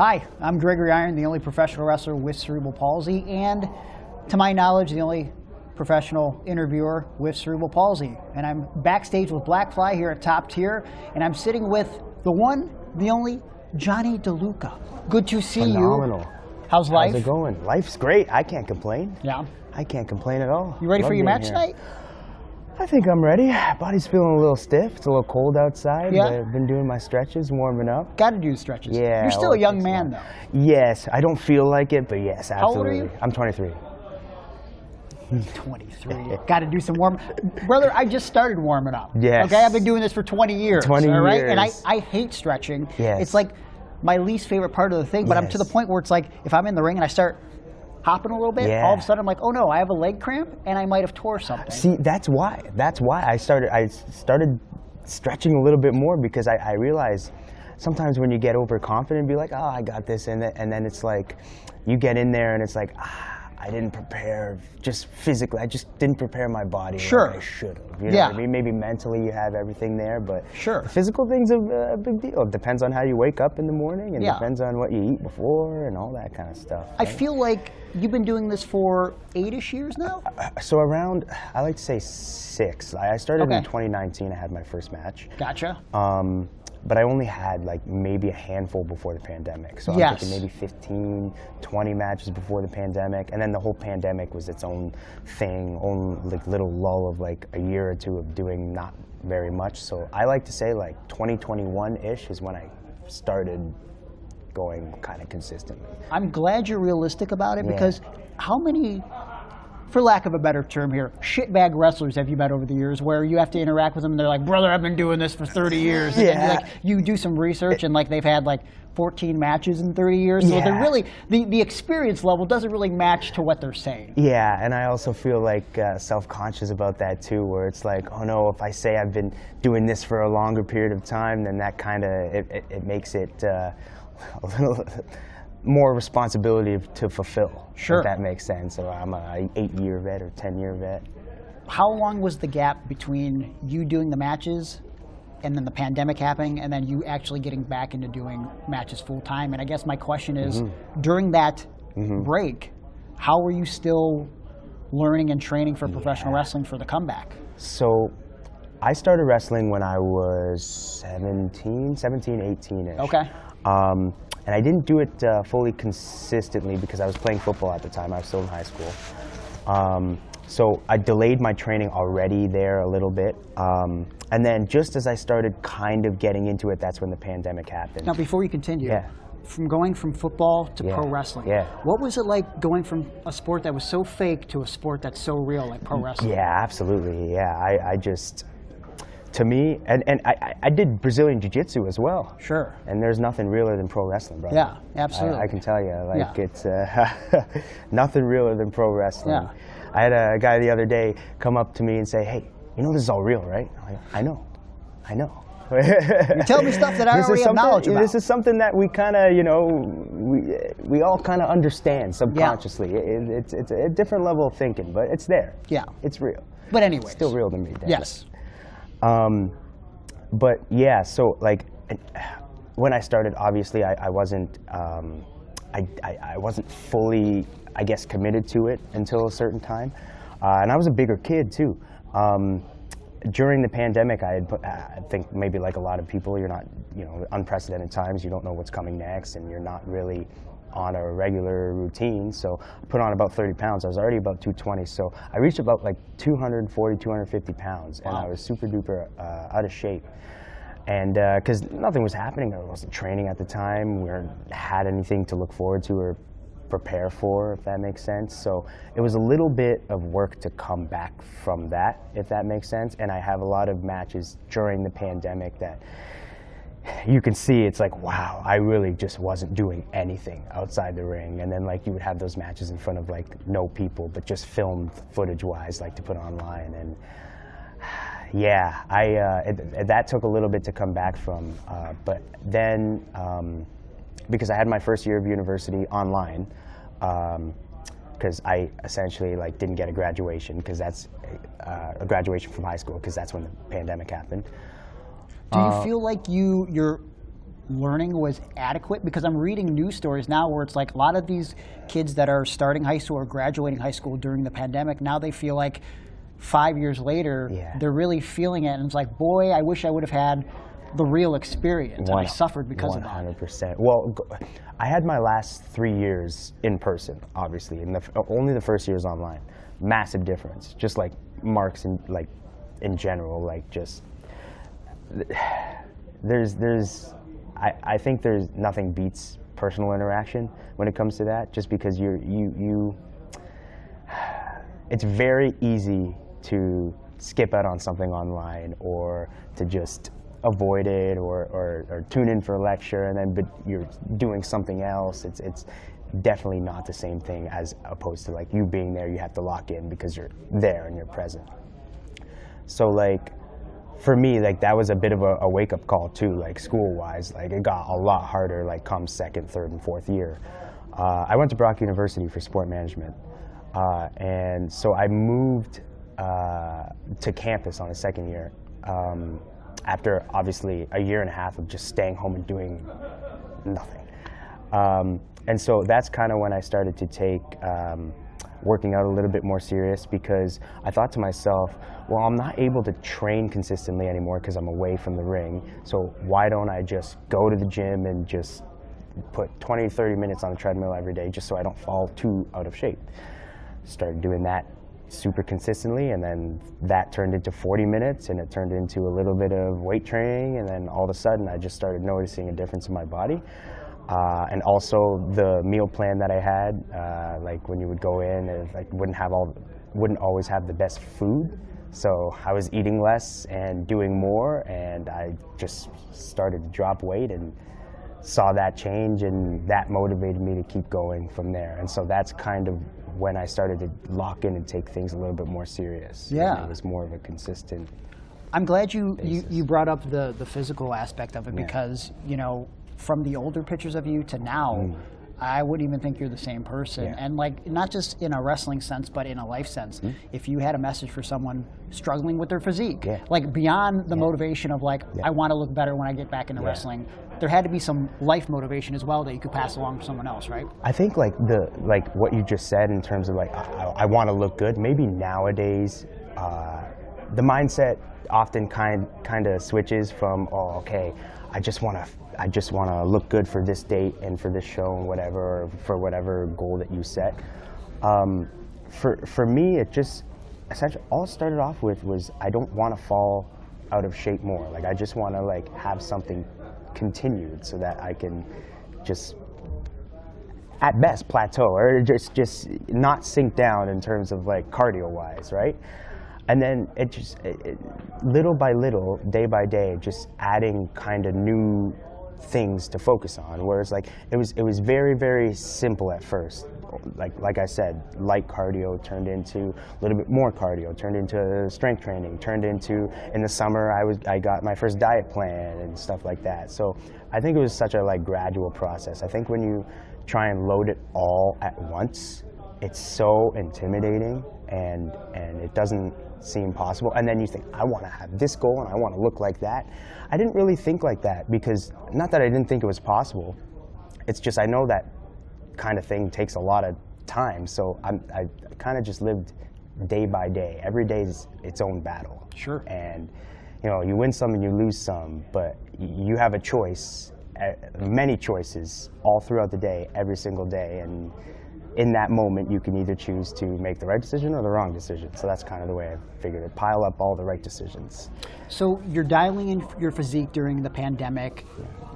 Hi, I'm Gregory Iron, the only professional wrestler with cerebral palsy, and to my knowledge, the only professional interviewer with cerebral palsy. And I'm backstage with BLACKFLY here at Top Tier, and I'm sitting with the one, the only, Jonny Deluca. Good to see you. Phenomenal. How's life? How's it going? Life's great. I can't complain. Yeah. I can't complain at all. You ready Love for your being match here. tonight? I think I'm ready. Body's feeling a little stiff. It's a little cold outside. Yeah. But I've been doing my stretches, warming up. Got to do the stretches. Yeah. You're still a young man, though. Yes. I don't feel like it, but yes, absolutely. How old are you? I'm 23. 23. Got to do some warm. Brother, I just started warming up. Yes. Okay, I've been doing this for 20 years. 20 all right? years. And I hate stretching. Yes. It's like my least favorite part of the thing, but I'm to the point where it's like if I'm in the ring and I start hopping a little bit, Yeah. all of a sudden I'm like, oh no, I have a leg cramp and I might have tore something. See, that's why. That's why I started stretching a little bit more, because I realized sometimes when you get overconfident, be like, oh, I got this, and then it's like you get in there and it's like, I didn't prepare just physically. I just didn't prepare my body like I should have. You know what I mean? Maybe mentally you have everything there, but the physical thing's a big deal. It depends on how you wake up in the morning, and depends on what you eat before and all that kind of stuff. I feel like you've been doing this for 8-ish years now? So around, I like to say 6. I started in 2019. I had my first match. Gotcha. But I only had like maybe a handful before the pandemic. So I'm thinking maybe 15, 20 matches before the pandemic. And then the whole pandemic was its own thing, own like little lull of like a year or two of doing not very much. So I like to say like 2021-ish is when I started going kind of consistently. I'm glad you're realistic about it, because how many, for lack of a better term here, shitbag wrestlers have you met over the years where you have to interact with them and they're like, brother, I've been doing this for 30 years. And then you do some research and like they've had like 14 matches in 30 years. So they're really, the experience level doesn't really match to what they're saying. Yeah, and I also feel like self-conscious about that too, where it's like, oh no, if I say I've been doing this for a longer period of time, then that kind of, it makes it a little more responsibility to fulfill, if that makes sense. So I'm a 8-year vet or 10-year vet. How long was the gap between you doing the matches and then the pandemic happening and then you actually getting back into doing matches full time? And I guess my question is, during that break, how were you still learning and training for professional wrestling for the comeback? So I started wrestling when I was 17, 18-ish. Okay. And I didn't do it fully consistently because I was playing football at the time. I was still in high school. So I delayed my training already there a little bit. And then just as I started kind of getting into it, that's when the pandemic happened. Now, before you continue, from going from football to pro wrestling, what was it like going from a sport that was so fake to a sport that's so real like pro wrestling? Yeah, absolutely. Yeah, I just... To me, and I did Brazilian Jiu-Jitsu as well. Sure. And there's nothing realer than pro wrestling, brother. Yeah, absolutely. I can tell you, like it's nothing realer than pro wrestling. Yeah. I had a guy the other day come up to me and say, hey, you know this is all real, right? I'm like, I know. You tell me stuff that I already have knowledge about. This is something that we kind of, you know, we all kind of understand subconsciously. It's a different level of thinking, but it's there. Yeah. It's real. But anyway. It's still real to me, Dad. Yes. But yeah, so like when I started, obviously I wasn't I wasn't fully, I guess, committed to it until a certain time, and I was a bigger kid too. During the pandemic, I think maybe like a lot of people, you're not, you know, unprecedented times. You don't know what's coming next, and you're not really on a regular routine. So I put on about 30 pounds. I was already about 220. So I reached about like 240, 250 pounds. And I was super duper out of shape. And because nothing was happening, I wasn't training at the time. We had anything to look forward to or prepare for, if that makes sense. So it was a little bit of work to come back from that, if that makes sense. And I have a lot of matches during the pandemic that you can see, it's like, wow, I really just wasn't doing anything outside the ring. And then like you would have those matches in front of like no people, but just filmed footage-wise, like to put online. And yeah, that took a little bit to come back from. But then, because I had my first year of university online, because I essentially like didn't get a graduation, because that's a graduation from high school, because that's when the pandemic happened. Do you feel like your learning was adequate? Because I'm reading news stories now where it's like a lot of these kids that are starting high school or graduating high school during the pandemic, now they feel like 5 years later, they're really feeling it. And it's like, boy, I wish I would have had the real experience. And I suffered because of that. 100%. Well, I had my last 3 years in person, obviously, and only the first year is online. Massive difference. Just like marks and like in general, like just I think there's nothing beats personal interaction when it comes to that. Just because it's very easy to skip out on something online or to just avoid it or tune in for a lecture and then but you're doing something else. It's definitely not the same thing as opposed to like you being there. You have to lock in because you're there and you're present. So like for me, like that was a bit of a wake-up call too, like school-wise. Like it got a lot harder like come second, third, and fourth year. I went to Brock University for sport management. And so I moved to campus on the second year after obviously a year and a half of just staying home and doing nothing. And so that's kind of when I started to take working out a little bit more serious because I thought to myself, well, I'm not able to train consistently anymore because I'm away from the ring. So why don't I just go to the gym and just put 20, 30 minutes on the treadmill every day just so I don't fall too out of shape. Started doing that super consistently, and then that turned into 40 minutes, and it turned into a little bit of weight training, and then all of a sudden I just started noticing a difference in my body. And also the meal plan that I had, like when you would go in, it like wouldn't always have the best food. So I was eating less and doing more, and I just started to drop weight and saw that change, and that motivated me to keep going from there. And so that's kind of when I started to lock in and take things a little bit more serious. Yeah. And it was more of a consistent I'm glad you brought up the physical aspect of it because, you know, from the older pictures of you to now, I wouldn't even think you're the same person. Yeah. And like, not just in a wrestling sense, but in a life sense. If you had a message for someone struggling with their physique, like beyond the motivation of like, I want to look better when I get back into wrestling, there had to be some life motivation as well that you could pass along to someone else, right? I think like what you just said in terms of like, I want to look good, maybe nowadays, the mindset often kind of switches from, oh, okay, I just want to look good for this date and for this show and whatever, or for whatever goal that you set. For me, it just essentially all it started off with was I don't want to fall out of shape more. Like I just want to like have something continued so that I can just at best plateau or just not sink down in terms of like cardio wise, right? And then it just little by little, day by day, just adding kind of new things to focus on. Whereas like it was very, very simple at first. Like I said, light cardio turned into a little bit more cardio, turned into strength training, turned into in the summer I got my first diet plan and stuff like that. So I think it was such a like gradual process. I think when you try and load it all at once, it's so intimidating and it doesn't seem possible. And then you think, I want to have this goal and I want to look like that. I didn't really think like that because, not that I didn't think it was possible, it's just I know that kind of thing takes a lot of time. So I kind of just lived day by day. Every day is its own battle. Sure. And you know, you win some and you lose some, but you have a choice, many choices all throughout the day, every single day. And in that moment, you can either choose to make the right decision or the wrong decision. So that's kind of the way I figured it. Pile up all the right decisions. So you're dialing in your physique during the pandemic.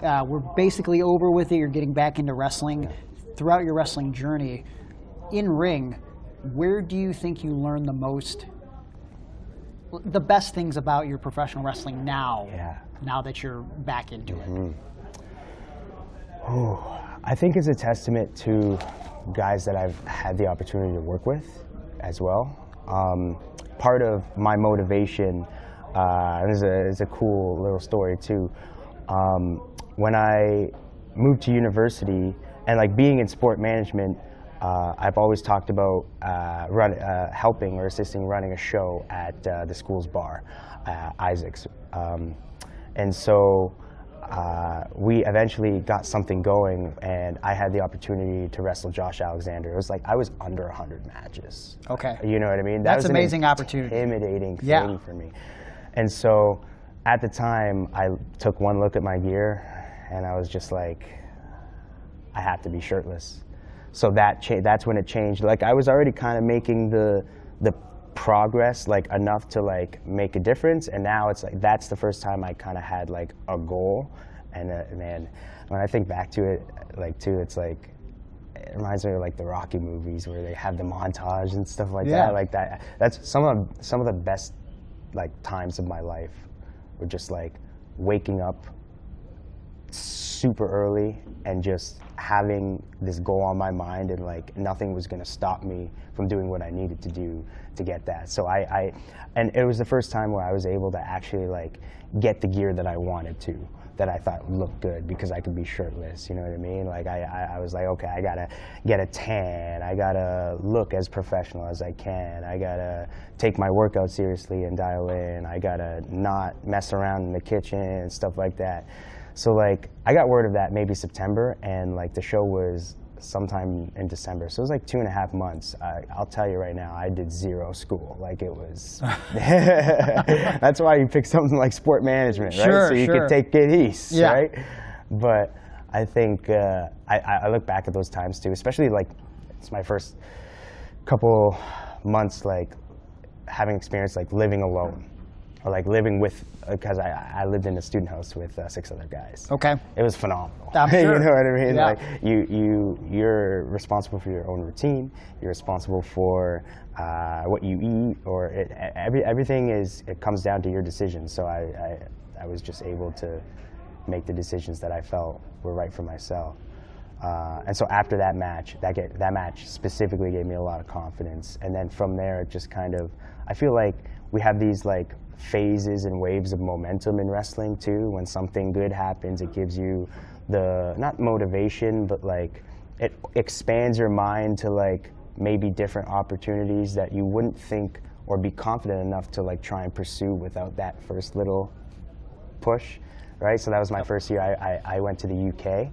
We're basically over with it. You're getting back into wrestling. Throughout your wrestling journey, in ring, where do you think you learn the most, the best things about your professional wrestling now, now that you're back into it? I think it's a testament to guys that I've had the opportunity to work with as well. Part of my motivation, is a cool little story too. When I moved to university and like being in sport management, I've always talked about helping or assisting running a show at the school's bar, Isaac's. And so we eventually got something going, and I had the opportunity to wrestle Josh Alexander. It was like I was under 100 matches. Okay. You know what I mean? That's was amazing an opportunity. Intimidating thing for me. And so at the time, I took one look at my gear, and I was just like, I have to be shirtless. So that's when it changed. Like I was already kind of making the progress like enough to like make a difference, and now it's like that's the first time I kind of had like a goal. And man, when I think back to it, like too, it's like it reminds me of like the Rocky movies where they have the montage and stuff like that. Like that. That's some of the best like times of my life were just like waking up super early and just having this goal on my mind, and like nothing was going to stop me from doing what I needed to do to get that. So and it was the first time where I was able to actually like get the gear that I wanted to, that I thought looked good, because I could be shirtless, you know what I mean? Like I was like, okay, I gotta get a tan, I gotta look as professional as I can, I gotta take my workout seriously and dial in, I gotta not mess around in the kitchen and stuff like that. So like I got word of that maybe September, and like the show was sometime in December. So it was like 2.5 months. I'll tell you right now, I did zero school. Like it was, that's why you pick something like sport management, right? Sure, so you could take it easy, right? But I think I look back at those times too, especially like it's my first couple months like having experience like living alone. Or like living with, because I lived in a student house with 6 other guys. Okay. It was phenomenal. I'm sure. You know what I mean? Yeah. Like you're responsible for your own routine. You're responsible for what you eat, or everything it comes down to your decisions. So I was just able to make the decisions that I felt were right for myself. And so after that match, that match specifically gave me a lot of confidence. And then from there, it just kind of, I feel like we have these like phases and waves of momentum in wrestling too. When something good happens, it gives you the, not motivation, but like it expands your mind to like maybe different opportunities that you wouldn't think or be confident enough to like try and pursue without that first little push, right? So that was my first year. I went to the UK,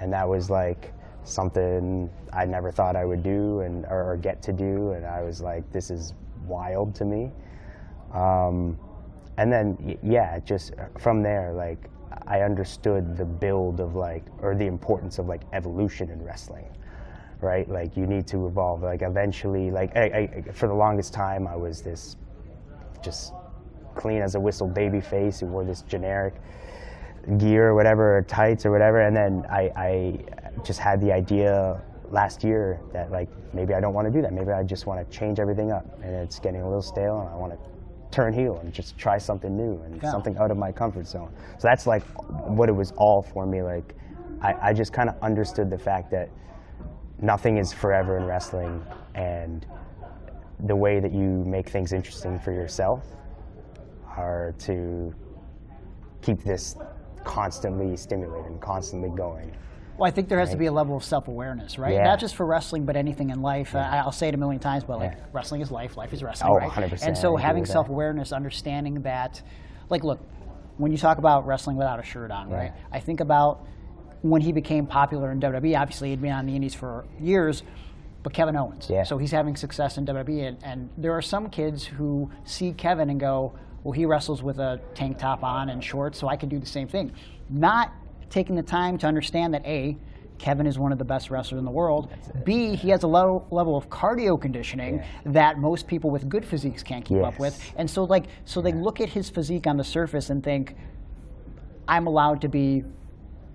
and that was like something I never thought I would do or get to do, and I was like, this is wild to me. And then, yeah, just from there, like, I understood the build of like, or the importance of like evolution in wrestling, right? Like you need to evolve, like eventually, like for the longest time I was this just clean as a whistle baby face who wore this generic gear or whatever, or tights or whatever, and then I just had the idea last year that like maybe I don't want to do that. Maybe I just want to change everything up, and it's getting a little stale, and I want to turn heel and just try something new and something out of my comfort zone. So that's like what it was all for me. Like I just kind of understood the fact that nothing is forever in wrestling, and the way that you make things interesting for yourself are to keep this constantly stimulated and constantly going. Well, I think there has to be a level of self-awareness, right? Yeah. Not just for wrestling, but anything in life. I'll say it a million times, but like wrestling is life is wrestling, right? 100%. And so having self-awareness, understanding that, like, look, when you talk about wrestling without a shirt on, right? I think about when he became popular in WWE. Obviously, he'd been on the Indies for years, but Kevin Owens. So he's having success in WWE, and there are some kids who see Kevin and go, well, he wrestles with a tank top on and shorts, so I can do the same thing. Not taking the time to understand that A, Kevin is one of the best wrestlers in the world. B, he has a low level of cardio conditioning that most people with good physiques can't keep up with. And so they look at his physique on the surface and think, I'm allowed to be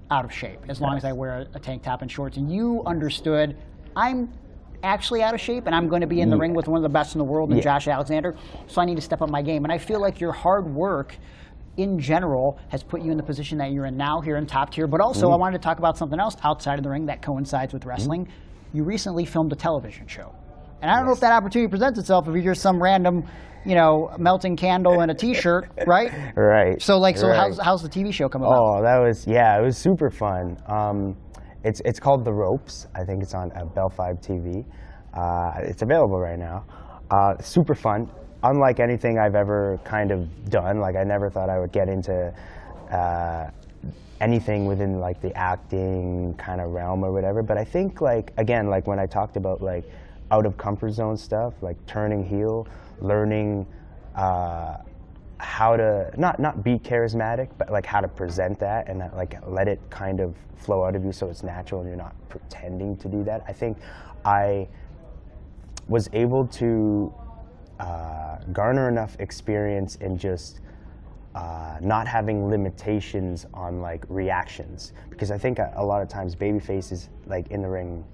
out of shape as long as I wear a tank top and shorts. And you understood, I'm actually out of shape, and I'm going to be in the ring with one of the best in the world, Josh Alexander, so I need to step up my game. And I feel like your hard work in general has put you in the position that you're in now here in top tier. But also I wanted to talk about something else outside of the ring that coincides with wrestling. You recently filmed a television show. And I don't know if that opportunity presents itself if you're just some random, melting candle in a t-shirt, right? Right. So how's the TV show come about? Oh, it was super fun. It's called The Ropes. I think it's on Bell 5 TV. It's available right now. Super fun. Unlike anything I've ever kind of done, like I never thought I would get into anything within like the acting kind of realm or whatever. But I think like, again, like when I talked about like out of comfort zone stuff, like turning heel, learning how to not be charismatic, but like how to present that and like let it kind of flow out of you so it's natural and you're not pretending to do that. I think I was able to garner enough experience in just not having limitations on like reactions, because I think a lot of times baby faces like in the ring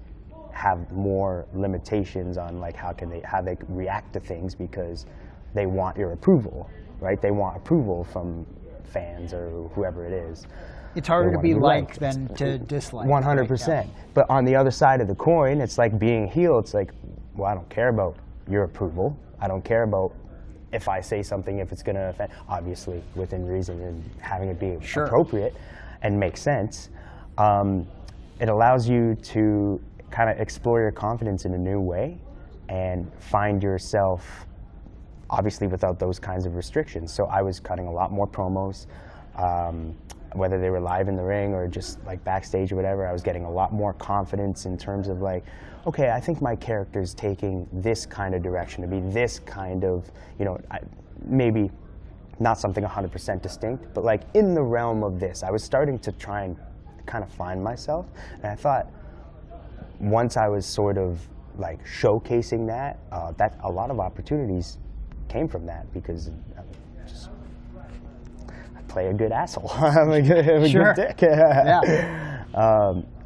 have more limitations on like how they react to things because they want your approval, right? They want approval from fans or whoever it is. It's harder to be liked than to dislike. 100%. Right? Yeah. But on the other side of the coin, it's like being heel. It's like, well, I don't care about your approval. I don't care about if I say something, if it's going to offend, obviously within reason and having it be appropriate and make sense. It allows you to kind of explore your confidence in a new way and find yourself, obviously without those kinds of restrictions. So I was cutting a lot more promos, whether they were live in the ring or just like backstage or whatever. I was getting a lot more confidence in terms of like, okay, I think my character's taking this kind of direction to be this kind of, you know, maybe not something 100% distinct, but like in the realm of this. I was starting to try and kind of find myself, and I thought once I was sort of like showcasing that, that a lot of opportunities came from that, because I play a good asshole. I'm a good dick.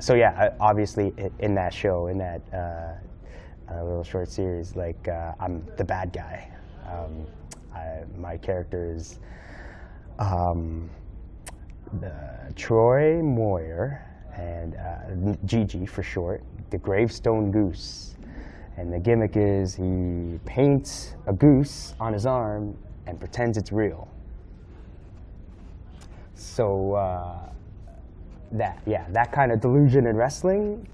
So yeah, obviously in that show, in that little short series, like I'm the bad guy. My character is Troy Moyer, and GG for short, the Gravestone Goose. And the gimmick is he paints a goose on his arm and pretends it's real. So that kind of delusion in wrestling,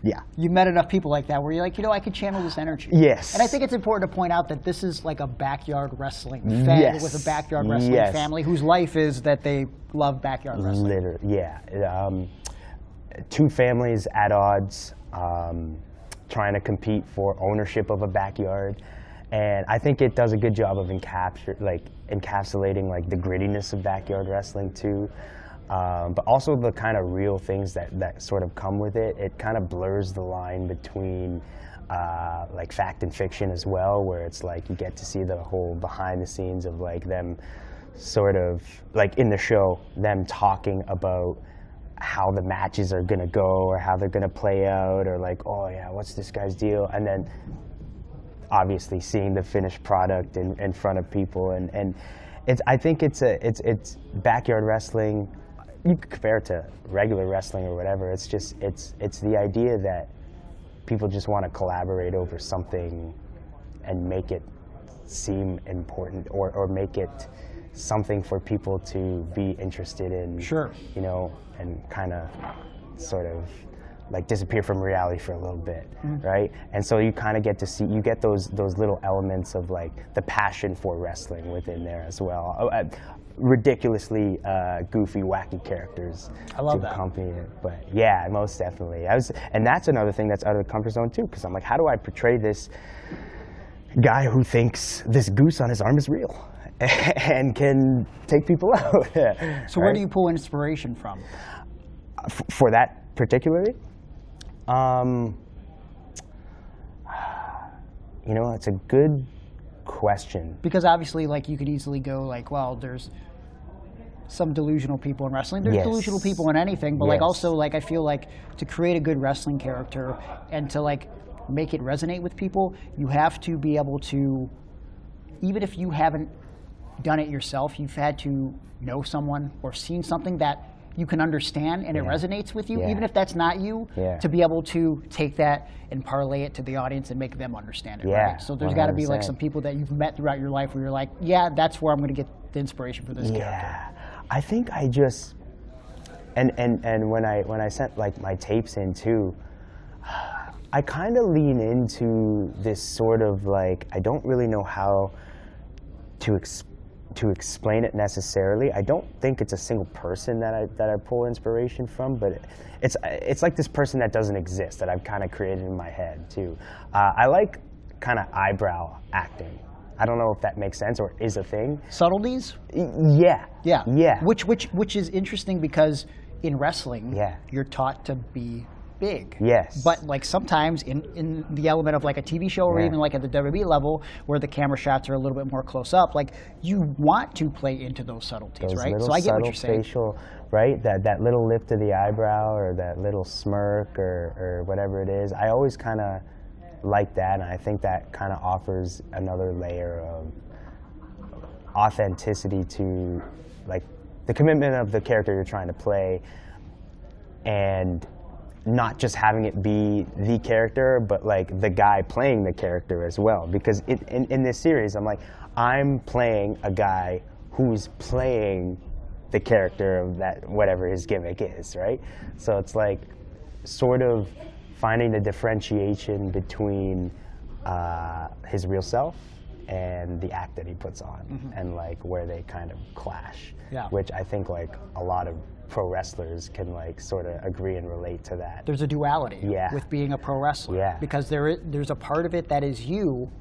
yeah. You met enough people like that where you're like, you know, I could channel this energy. Yes. And I think it's important to point out that this is like a backyard wrestling fan with a backyard wrestling family whose life is that they love backyard wrestling. Literally, yeah. Two families at odds, trying to compete for ownership of a backyard. And I think it does a good job of encapsulating like the grittiness of backyard wrestling too. But also the kind of real things that sort of come with it. It kind of blurs the line between like fact and fiction as well, where it's like you get to see the whole behind the scenes of like them sort of like in the show, them talking about how the matches are gonna go or how they're gonna play out, or like, oh yeah, what's this guy's deal? And then obviously seeing the finished product in front of people, and I think it's backyard wrestling. You could compare it to regular wrestling or whatever. It's just it's the idea that people just want to collaborate over something and make it seem important, or make it something for people to be interested in. Sure. You know, and kind of sort of like disappear from reality for a little bit, right? And so you kind of get to see, you get those little elements of like the passion for wrestling within there as well. Ridiculously goofy, wacky characters I love to that. accompany it. But yeah, most definitely. And that's another thing that's out of the comfort zone too, because I'm like, how do I portray this guy who thinks this goose on his arm is real and can take people out? So where do you pull inspiration from? For that particularly? You know, it's a good question. Because obviously, like, you could easily go like, well, there's some delusional people in wrestling. There's delusional people in anything, but like also, like, I feel like to create a good wrestling character and to like make it resonate with people, you have to be able to, even if you haven't done it yourself, you've had to know someone or seen something that you can understand and it resonates with you, even if that's not you, to be able to take that and parlay it to the audience and make them understand it, right? So there's got to be like some people that you've met throughout your life where you're like, yeah, that's where I'm going to get the inspiration for this character. I think I just, and when I sent like my tapes in too, I kind of lean into this sort of like, I don't really know how to to explain it necessarily. I don't think it's a single person that I pull inspiration from, but it's like this person that doesn't exist that I've kind of created in my head too. I like kind of eyebrow acting. I don't know if that makes sense or is a thing. Subtleties? Yeah. Yeah. Yeah. Which is interesting because in wrestling, you're taught to be big. Yes. But like sometimes in the element of like a TV show or even like at the WWE level where the camera shots are a little bit more close up, like you want to play into those subtleties, those right? Little So I get what subtle you're saying. facial, right? That little lift of the eyebrow or that little smirk or whatever it is. I always kind of like that, and I think that kind of offers another layer of authenticity to like the commitment of the character you're trying to play, and not just having it be the character, but like the guy playing the character as well. Because in this series, I'm playing a guy who's playing the character of that, whatever his gimmick is, right? So it's like sort of finding the differentiation between his real self and the act that he puts on, and like where they kind of clash, which I think like a lot of pro wrestlers can like sort of agree and relate to that. There's a duality with being a pro wrestler, because there's a part of it that is you,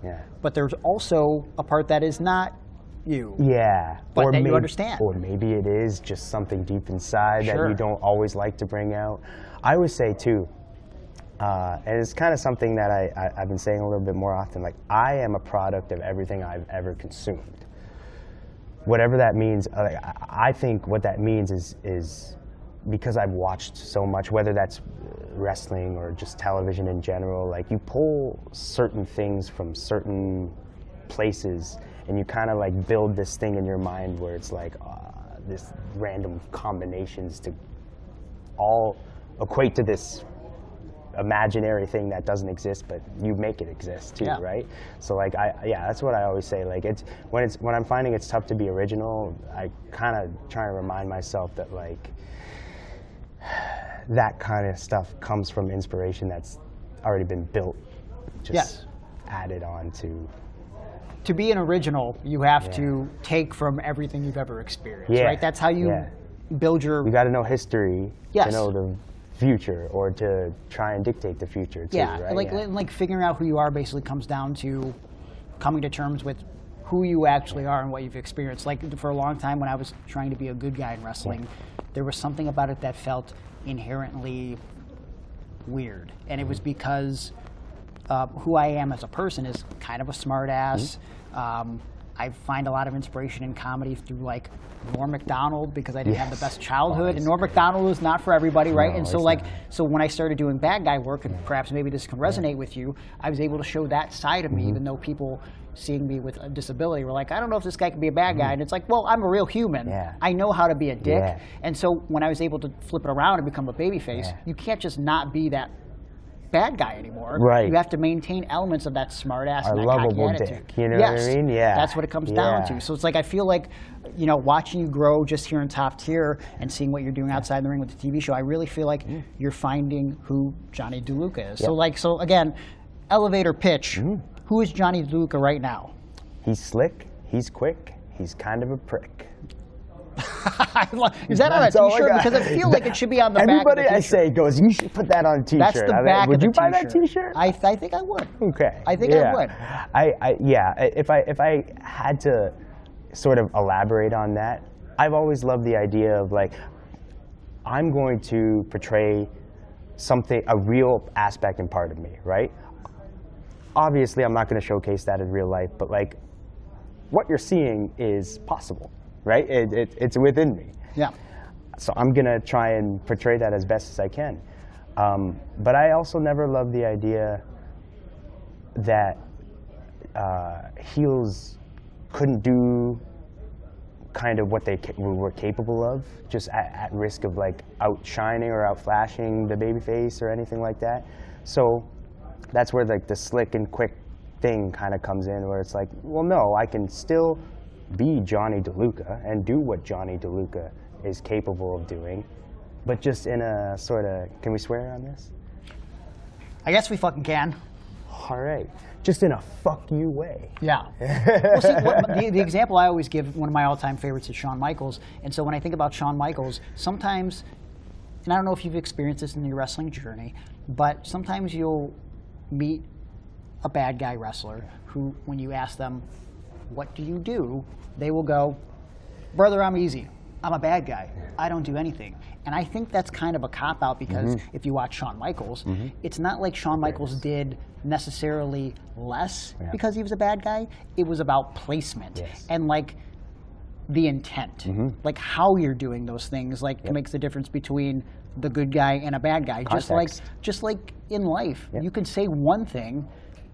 but there's also a part that is not you. But that you understand. Or maybe it is just something deep inside that you don't always like to bring out. I always say too, and it's kind of something that I've been saying a little bit more often, like I am a product of everything I've ever consumed. Whatever that means, I think what that means is because I've watched so much, whether that's wrestling or just television in general, like you pull certain things from certain places and you kind of like build this thing in your mind where it's like this random combinations to all equate to this imaginary thing that doesn't exist, but you make it exist too, right? So like that's what I always say. Like when I'm finding it's tough to be original, I kind of try and remind myself that like that kind of stuff comes from inspiration that's already been built, just added on to. To be an original, you have to take from everything you've ever experienced, right? That's how you build your. You got to know history to know the future, or to try and dictate the future too, right? Like figuring out who you are basically comes down to coming to terms with who you actually are and what you've experienced. Like for a long time when I was trying to be a good guy in wrestling, there was something about it that felt inherently weird. And it was because who I am as a person is kind of a smart ass. I find a lot of inspiration in comedy through like Norm Macdonald, because I didn't have the best childhood, and Norm Macdonald is not for everybody, right? No, and so so when I started doing bad guy work, and perhaps maybe this can resonate with you, I was able to show that side of me, even though people seeing me with a disability were like, I don't know if this guy can be a bad guy. And it's like, well, I'm a real human. I know how to be a dick. And so when I was able to flip it around and become a babyface, you can't just not be that bad guy anymore. Right. You have to maintain elements of that smart ass and that lovable cocky dick. attitude. You know what I mean? Yeah. That's what it comes down to. So it's like I feel like, you know, watching you grow just here in top tier and seeing what you're doing outside the ring with the TV show, I really feel like you're finding who Jonny Deluca is. So again, elevator pitch. Who is Jonny Deluca right now? He's slick. He's quick. He's kind of a prick. Is that on a t-shirt? Because I feel like it should be on the back of the t-shirt. Everybody I say goes, you should put that on a t-shirt. That's the back of the t-shirt. Would you buy that t-shirt? I think I would. Okay. I think I would. If I had to sort of elaborate on that, I've always loved the idea of like, I'm going to portray something, a real aspect and part of me, right? Obviously, I'm not going to showcase that in real life, but like, what you're seeing is possible. Right? It's within me. Yeah. So I'm going to try and portray that as best as I can. But I also never loved the idea that heels couldn't do kind of what they were capable of, just at risk of like outshining or outflashing the babyface or anything like that. So that's where like the slick and quick thing kind of comes in, where it's like, well, no, I can still be Jonny Deluca and do what Jonny Deluca is capable of doing, but just in a sort of, can we swear on this? I guess we fucking can. all right, just in a fuck you way. Yeah. Well, see, the example I always give, one of my all-time favorites is Shawn Michaels. And so when I think about Shawn Michaels, sometimes, and I don't know if you've experienced this in your wrestling journey, but sometimes you'll meet a bad guy wrestler who, when you ask them, what do? They will go, brother, I'm easy. I'm a bad guy. I don't do anything. And I think that's kind of a cop-out because if you watch Shawn Michaels, it's not like Shawn Michaels did necessarily less because he was a bad guy. It was about placement and like the intent, like how you're doing those things, like makes the difference between the good guy and a bad guy. Context. Just like in life, you can say one thing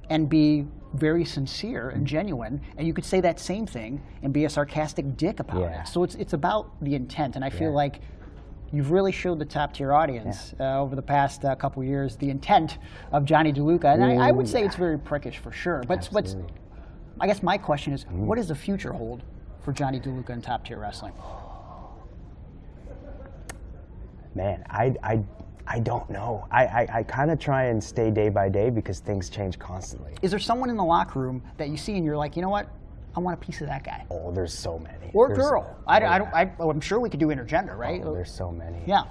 and be very sincere and genuine, and you could say that same thing and be a sarcastic dick about it. So it's about the intent, and I feel like you've really showed the top tier audience over the past couple years the intent of Jonny Deluca, and I would say it's very prickish for sure. But I guess my question is, what does the future hold for Jonny Deluca in top tier wrestling? Man, I don't know. I kind of try and stay day by day because things change constantly. Is there someone in the locker room that you see and you're like, you know what? I want a piece of that guy. Oh, there's so many. Or girl. I'm sure we could do intergender, right? Oh, there's so many. Yeah.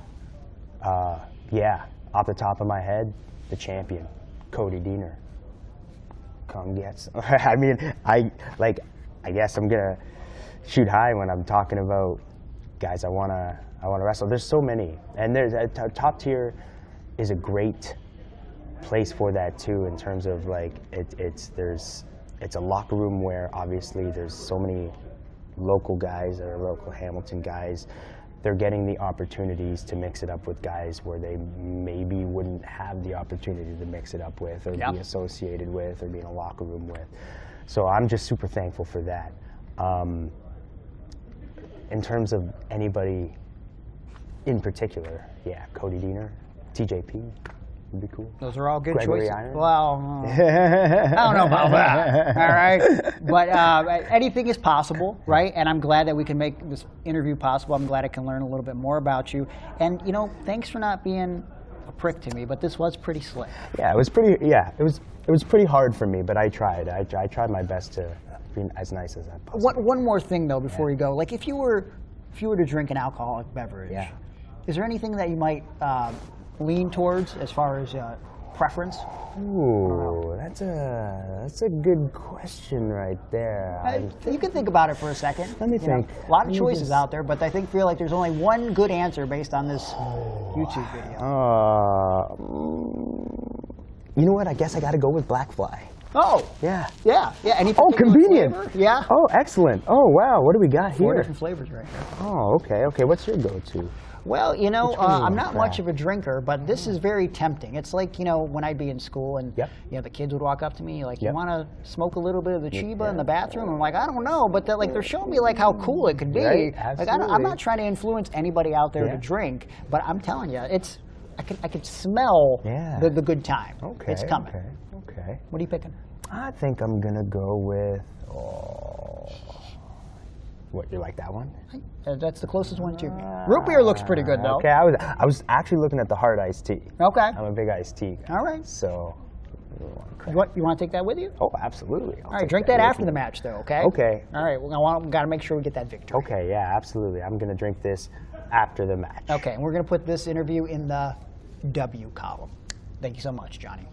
Yeah, off the top of my head, the champion, Cody Deaner. Come get some. I mean, I guess I'm gonna shoot high when I'm talking about guys I wanna wrestle. There's so many, and there's top tier is a great place for that too. In terms of like it's a locker room where obviously there's so many local guys or local Hamilton guys. They're getting the opportunities to mix it up with guys where they maybe wouldn't have the opportunity to mix it up with or be associated with or be in a locker room with. So I'm just super thankful for that. In terms of anybody in particular, yeah, Cody Deaner, TJP would be cool. Those are all good Gregory choices. Iron. Well, I don't know about that. All right, but anything is possible, right? And I'm glad that we can make this interview possible. I'm glad I can learn a little bit more about you. And you know, thanks for not being a prick to me, but this was pretty slick. Yeah, it was pretty. Yeah, it was pretty hard for me, but I tried. I tried my best to be as nice as I possibly. One more thing though, before you go, like if you were to drink an alcoholic beverage, is there anything that you might lean towards as far as preference? Ooh, that's a good question right there. You can think about it for a second. Let me think. A lot of choices out there, but I feel like there's only one good answer based on this YouTube video. You know what? I guess I got to go with BLACKFLY. Oh. Yeah. Yeah. Any convenient. flavor? Yeah. Oh, excellent. Oh, wow. What do we got here? 4 different flavors right here. Oh, okay. Okay. What's your go-to? Well, you know, I'm not much of a drinker, but this is very tempting. It's like, you know, when I'd be in school and you know, the kids would walk up to me like, you want to smoke a little bit of the Chiba in the bathroom? I'm like, I don't know, but they're showing me like how cool it could be. Right? Like I'm not trying to influence anybody out there to drink, but I'm telling you, I could smell the good time. Okay. It's coming. Okay. What are you picking? I think I'm gonna go with. What, you like that one? That's the closest one to me. Root beer looks pretty good though. Okay, I was actually looking at the hard iced tea. Okay. I'm a big iced tea guy. All right. So. You want to take that with you? Oh, absolutely. All right, drink that after the match though, okay? Okay. All right, we got to make sure we get that victory. Okay, yeah, absolutely. I'm gonna drink this after the match. Okay, and we're gonna put this interview in the W column. Thank you so much, Jonny.